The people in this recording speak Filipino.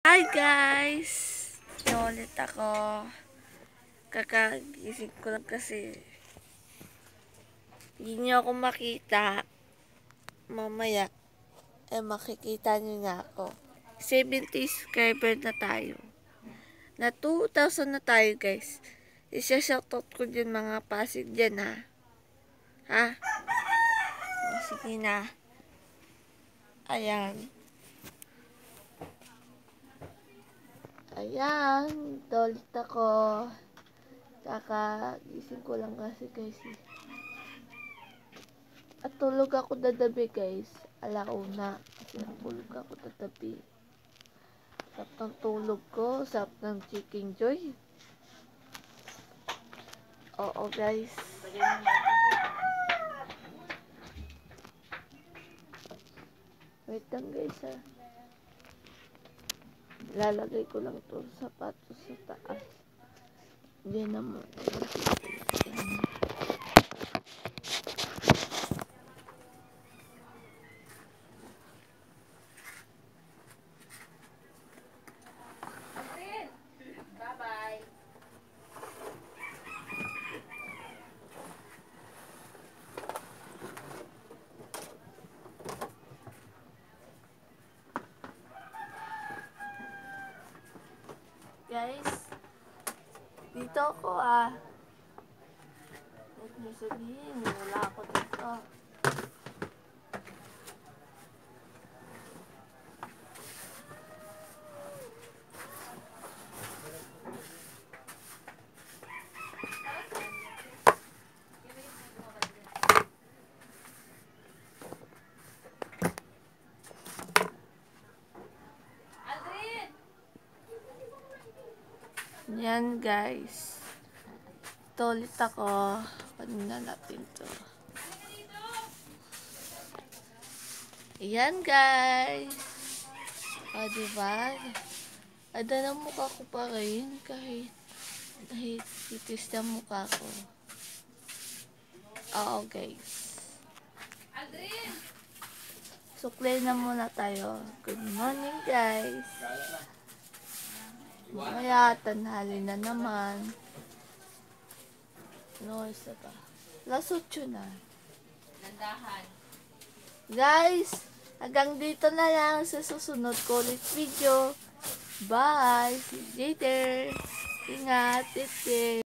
Hi guys! Ulit ako. Kakagising ko lang kasi hindi niyo ako makita. Mamaya, makikita niyo na ako. 70 subscriber na tayo. Na 2,000 na tayo guys. Isa-shoutout ko dyan mga Pasig dyan ha. Ha? Sige na. Ayan. Ayan. Ulit ako. Kakagising ko lang kasi guys. At tulog ako dadabi guys. Alauna. Kasi tulog ako dadabi. Sarap ng tulog ko. Sarap ng Chicken Joy. Oo guys. Wait lang guys ha. Lalagay ko lang to sapatos sa taas. Diyan naman. Bye-bye. Guys, dito ako ah. Huwag niyo sabihin, wala ako dito. Yan guys. Ito ulit ako. Panin na natin to. Ayan guys. O diba? Ada na mukha ko pa rin. Kahit titis na mukha ko. Oo guys. Suklay na muna tayo. Good morning guys. Mamaya tanghali na naman. No, isa pa. Lasot yun na. Nandahan. Guys, hanggang dito na lang sa susunod ko ulit video. Bye! See you later! Ingat! Take care!